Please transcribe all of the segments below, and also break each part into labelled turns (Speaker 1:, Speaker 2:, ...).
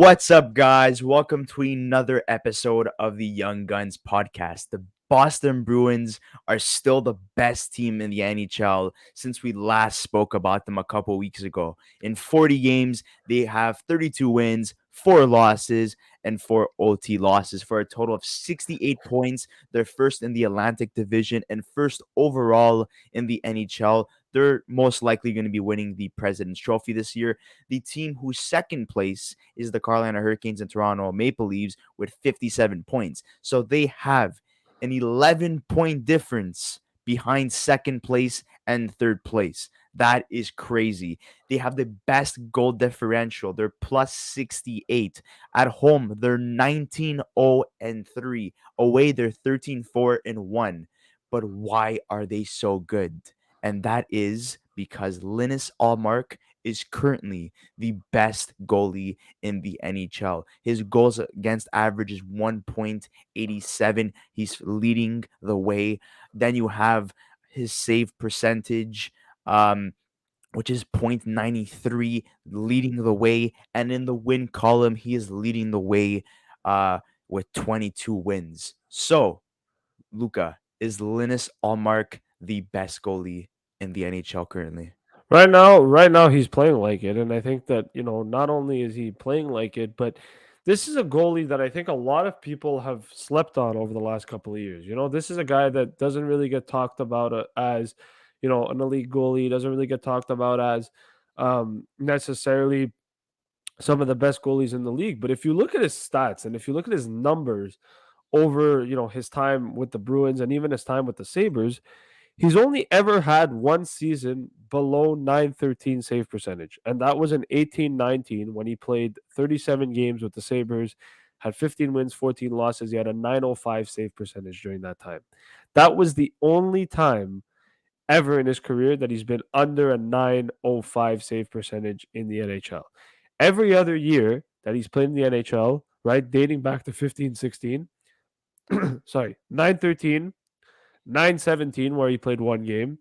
Speaker 1: What's up, guys? Welcome to another episode of the Young Guns podcast. The Boston Bruins are still the best team in the NHL since we last spoke about them a couple weeks ago. In 40 games, they have 32 wins, 4 losses, and 4 OT losses for a total of 68 points. They're first in the Atlantic Division and first overall in the NHL. They're most likely going to be winning the President's Trophy this year. The team whose second place is the Carolina Hurricanes and Toronto Maple Leafs with 57 points. So they have an 11-point difference behind second place and third place. That is crazy. They have the best goal differential. They're plus 68. At home, they're 19-0-3. Away, they're 13-4-1. But why are they so good? And that is because Linus Ullmark is currently the best goalie in the NHL. His goals against average is 1.87. He's leading the way. Then you have his save percentage, which is 0.93, leading the way. And in the win column, he is leading the way with 22 wins. So, Luca, is Linus Ullmark the best goalie in the NHL currently?
Speaker 2: Right now he's playing like it, and I think that not only is he playing like it, but this is a goalie that I think a lot of people have slept on over the last couple of years. This is a guy that doesn't really get talked about as an elite goalie. Doesn't really get talked about as necessarily some of the best goalies in the league. But if you look at his stats and if you look at his numbers over his time with the Bruins and even his time with the Sabres, he's only ever had one season below 913 save percentage, and that was in 18-19 when he played 37 games with the Sabres, had 15 wins, 14 losses. He had a 905 save percentage during that time. That was the only time ever in his career that he's been under a 905 save percentage in the NHL. Every other year that he's played in the NHL, right, dating back to 15-16, sorry, 913, 917, where he played one game,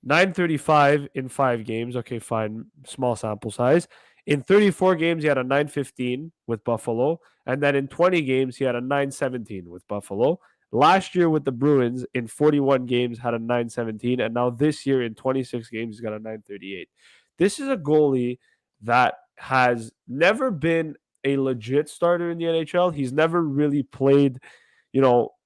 Speaker 2: 935 in 5 games. Okay, fine, small sample size. In 34 games, he had a 915 with Buffalo. And then in 20 games, he had a 917 with Buffalo. Last year with the Bruins, in 41 games, had a 917. And now this year, in 26 games, he's got a 938. This is a goalie that has never been a legit starter in the NHL. He's never really played,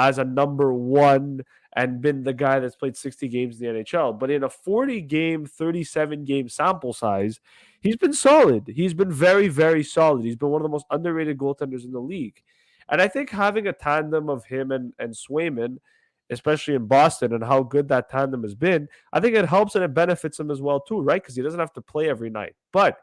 Speaker 2: as a number one and been the guy that's played 60 games in the NHL. But in a 40 game, 37 game sample size, he's been solid. He's been very, very solid. He's been one of the most underrated goaltenders in the league. And I think having a tandem of him and Swayman, especially in Boston, and how good that tandem has been, I think it helps and it benefits him as well, too, right? Because he doesn't have to play every night. But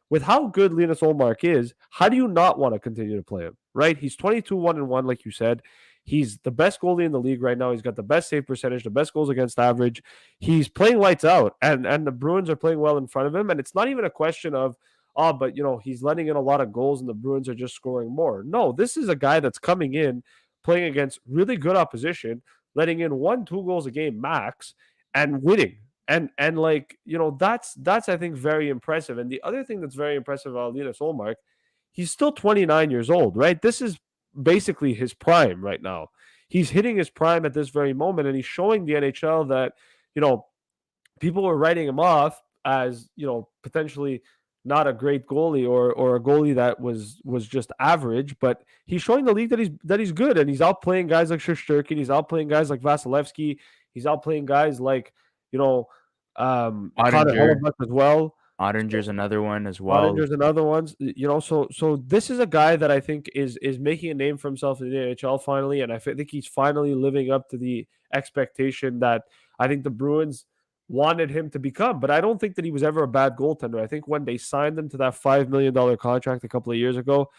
Speaker 2: with how good Linus Ullmark is, how do you not want to continue to play him, right? He's 22-1-1, like you said. He's the best goalie in the league right now. He's got the best save percentage, the best goals against average. He's playing lights out, and the Bruins are playing well in front of him. And it's not even a question of, oh, but he's letting in a lot of goals, and the Bruins are just scoring more. No, this is a guy that's coming in, playing against really good opposition, letting in 1-2 goals a game max, and winning. And like that's I think very impressive. And the other thing that's very impressive about Linus Ullmark, he's still 29 years old, right? This is basically his prime right now. He's hitting his prime at this very moment, and he's showing the NHL that, you know, people were writing him off as, potentially not a great goalie or a goalie that was just average, but he's showing the league that he's good, and he's outplaying guys like Shesterkin, he's outplaying guys like Vasilevsky, he's outplaying guys like, you know, Connor
Speaker 1: Ottinger.
Speaker 2: Hellebuck as well.
Speaker 1: Ottinger's another one as well.
Speaker 2: Ottinger's and other ones, so this is a guy that I think is making a name for himself in the NHL finally, and I think he's finally living up to the expectation that I think the Bruins wanted him to become. But I don't think that he was ever a bad goaltender. I think when they signed him to that $5 million contract a couple of years ago,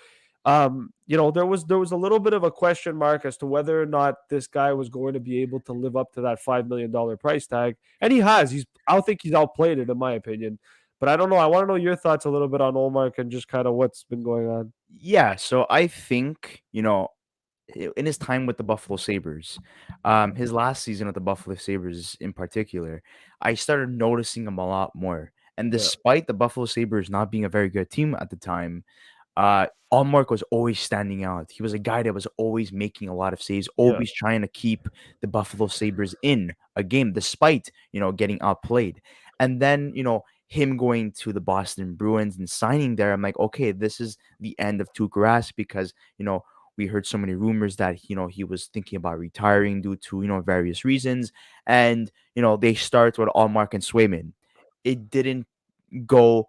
Speaker 2: there was a little bit of a question mark as to whether or not this guy was going to be able to live up to that $5 million price tag, and he has. I think he's outplayed it in my opinion. But I don't know. I want to know your thoughts a little bit on Olmark and just kind of what's been going on.
Speaker 1: Yeah, so I think, in his time with the Buffalo Sabres, his last season with the Buffalo Sabres in particular, I started noticing him a lot more. And
Speaker 2: Yeah.
Speaker 1: despite the Buffalo Sabres not being a very good team at the time, Ullmark was always standing out. He was a guy that was always making a lot of saves,
Speaker 2: Yeah.
Speaker 1: always trying to keep the Buffalo Sabres in a game despite, getting outplayed. And then, him going to the Boston Bruins and signing there, I'm like, okay, this is the end of Tuukka Rask because, we heard so many rumors that, he was thinking about retiring due to, various reasons. And, they start with Allmark and Swayman. It didn't go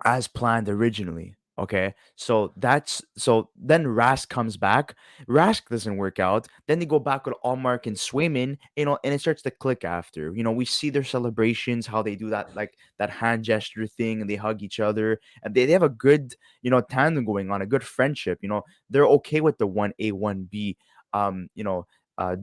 Speaker 1: as planned originally. Okay, so then Rask comes back. Rask doesn't work out. Then they go back with Allmark and Swayman, and it starts to click after. We see their celebrations, how they do that, like that hand gesture thing, and they hug each other, and they have a good, tandem going on, a good friendship. They're okay with the 1A, 1B,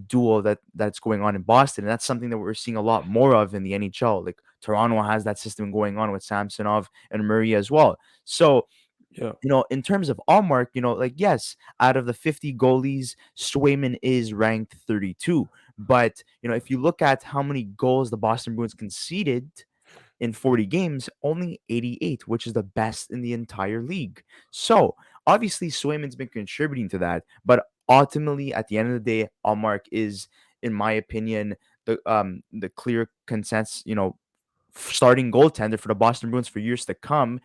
Speaker 1: duo that's going on in Boston, and that's something that we're seeing a lot more of in the NHL. Like Toronto has that system going on with Samsonov and Murray as well. So,
Speaker 2: Yeah.
Speaker 1: in terms of Allmark, like, yes, out of the 50 goalies, Swayman is ranked 32. But, if you look at how many goals the Boston Bruins conceded in 40 games, only 88, which is the best in the entire league. So, obviously, Swayman's been contributing to that. But ultimately, at the end of the day, Allmark is, in my opinion, the clear consensus, starting goaltender for the Boston Bruins for years to come,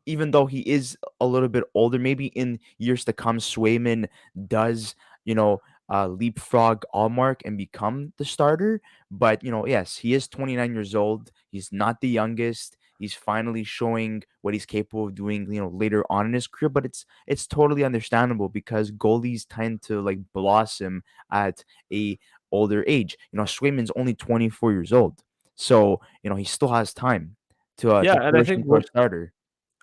Speaker 1: even though he is a little bit older. Maybe in years to come, Swayman does, you know, leapfrog Allmark and become the starter. But, yes, he is 29 years old. He's not the youngest. He's finally showing what he's capable of doing, later on in his career. But it's totally understandable because goalies tend to like blossom at a older age. Swayman's only 24 years old. So, he still has time
Speaker 2: Yeah,
Speaker 1: to
Speaker 2: and I
Speaker 1: flourish
Speaker 2: think
Speaker 1: into a
Speaker 2: what
Speaker 1: starter.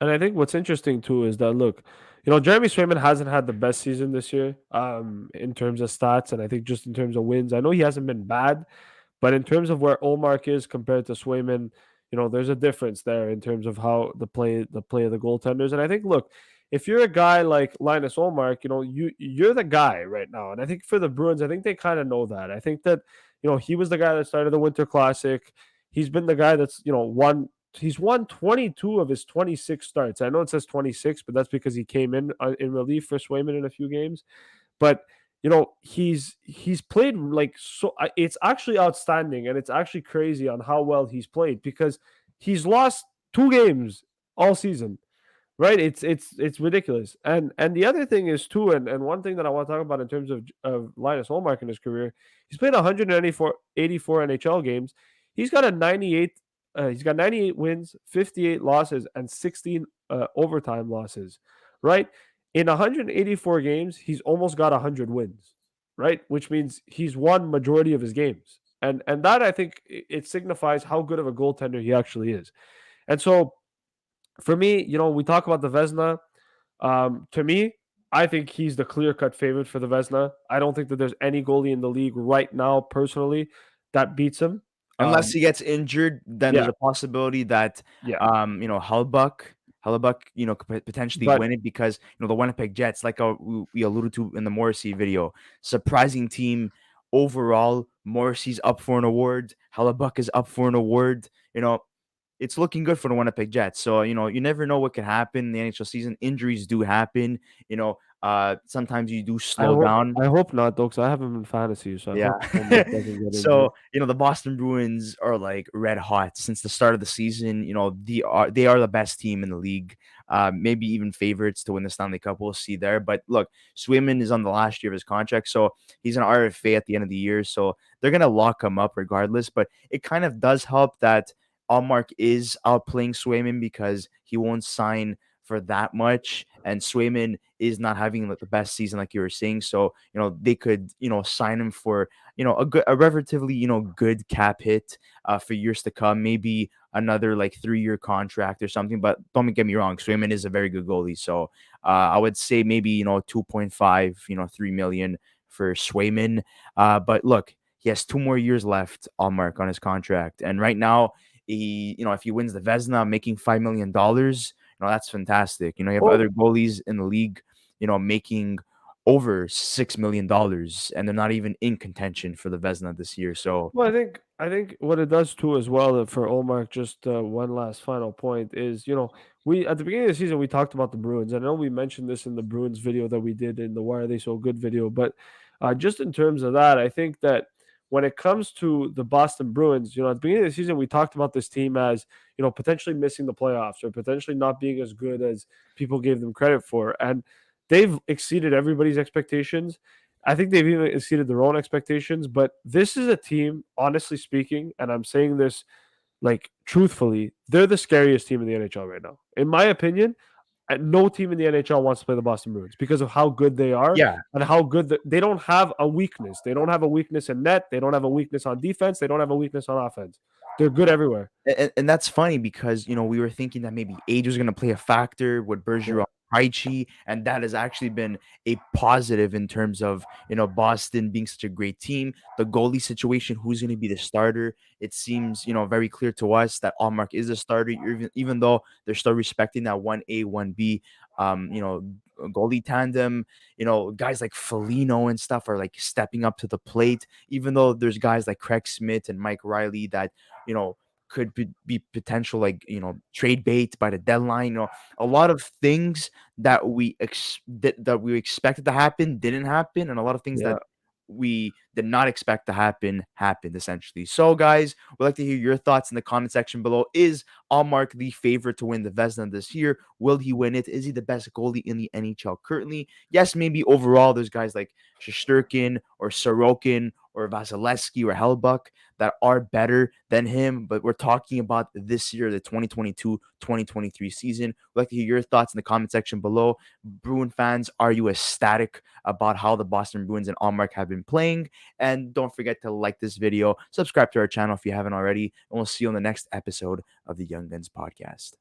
Speaker 2: And I think what's interesting too is that look, Jeremy Swayman hasn't had the best season this year, in terms of stats, and I think just in terms of wins. I know he hasn't been bad, but in terms of where Olmark is compared to Swayman, there's a difference there in terms of how the play of the goaltenders. And I think, look, if you're a guy like Linus Olmark, you're the guy right now. And I think for the Bruins, I think they kind of know that. I think that he was the guy that started the Winter Classic. He's been the guy that's won. He's won 22 of his 26 starts. I know it says 26, but that's because he came in relief for Swayman in a few games. But he's played like so. It's actually outstanding, and it's actually crazy on how well he's played because he's lost 2 games all season. Right? It's ridiculous. And the other thing is too, and one thing that I want to talk about in terms of Linus Ullmark in his career, he's played 184 NHL games. He's got a 98. He's got 98 wins, 58 losses, and 16 overtime losses. Right? In 184 games, he's almost got 100 wins. Right? Which means he's won majority of his games. And that I think it signifies how good of a goaltender he actually is. And so for me, we talk about the Vezina. To me, I think he's the clear cut favorite for the Vezina. I don't think that there's any goalie in the league right now, personally, that beats him.
Speaker 1: Unless
Speaker 2: Um,
Speaker 1: he gets injured, then there's
Speaker 2: yeah,
Speaker 1: a possibility that,
Speaker 2: yeah,
Speaker 1: Hellebuck, could potentially
Speaker 2: but
Speaker 1: win it because, the Winnipeg Jets, like we alluded to in the Morrissey video, surprising team overall. Morrissey's up for an award. Hellebuck is up for an award. It's looking good for the Winnipeg Jets. So, you never know what could happen in the NHL season. Injuries do happen. Sometimes you do
Speaker 2: I
Speaker 1: slow
Speaker 2: hope
Speaker 1: down.
Speaker 2: I hope not though, because I have him in fantasy, so I
Speaker 1: Yeah.
Speaker 2: hope Helmut doesn't get injured.
Speaker 1: So, the Boston Bruins are like red hot since the start of the season. They are the best team in the league. Maybe even favorites to win the Stanley Cup. We'll see there. But look, Swayman is on the last year of his contract, so he's an RFA at the end of the year. So they're gonna lock him up regardless. But it kind of does help that Allmark is outplaying Swayman because he won't sign for that much, and Swayman is not having like the best season, like you were saying. So they could sign him for a relatively good cap hit for years to come, maybe another like 3-year contract or something. But don't get me wrong, Swayman is a very good goalie, so I would say maybe 2.5 3 million for Swayman. But look, he has 2 more years left on Mark on his contract, and right now if he wins the Vezina, making $5 million, that's fantastic. You have
Speaker 2: Well,
Speaker 1: other goalies in the league, making over $6 million, and they're not even in contention for the Vezina this year. So
Speaker 2: Well, I think what it does too as well for Olmark. Just one last final point is, we at the beginning of the season we talked about the Bruins. I know we mentioned this in the Bruins video that we did in the Why Are They So Good video, but just in terms of that, I think that when it comes to the Boston Bruins, at the beginning of the season we talked about this team as potentially missing the playoffs or potentially not being as good as people gave them credit for, and they've exceeded everybody's expectations. I think they've even exceeded their own expectations, but this is a team, honestly speaking, and I'm saying this like truthfully, they're the scariest team in the NHL right now. In my opinion, no team in the NHL wants to play the Boston Bruins because of how good they are
Speaker 1: yeah,
Speaker 2: and how good they don't have a weakness. They don't have a weakness in net. They don't have a weakness on defense. They don't have a weakness on offense. They're good everywhere.
Speaker 1: and that's funny because we were thinking that maybe age was going to play a factor with
Speaker 2: Yeah.
Speaker 1: Bergeron, Krejci, and that has actually been a positive in terms of Boston being such a great team. The goalie situation, who's going to be the starter? It seems very clear to us that Allmark is a starter, even though they're still respecting that 1A 1B goalie tandem. Guys like Foligno and stuff are like stepping up to the plate, even though there's guys like Craig Smith and Mike Riley that you know could be potential like trade bait by the deadline. A lot of things that we expected to happen didn't happen, and a lot of things that
Speaker 2: Yeah.
Speaker 1: we did not expect to happen happened essentially. So guys, we'd like to hear your thoughts in the comment section below. Is Allmark the favorite to win the Vezina this year? Will he win it? Is he the best goalie in the NHL currently? Yes, maybe overall there's guys like Shesterkin or Sorokin or Vasilevsky or Hellbuck that are better than him, but we're talking about this year, the 2022-2023 season. We'd like to hear your thoughts in the comment section below. Bruin fans, are you ecstatic about how the Boston Bruins and Allmark have been playing? And don't forget to like this video, subscribe to our channel if you haven't already, and we'll see you on the next episode of the Young Guns podcast.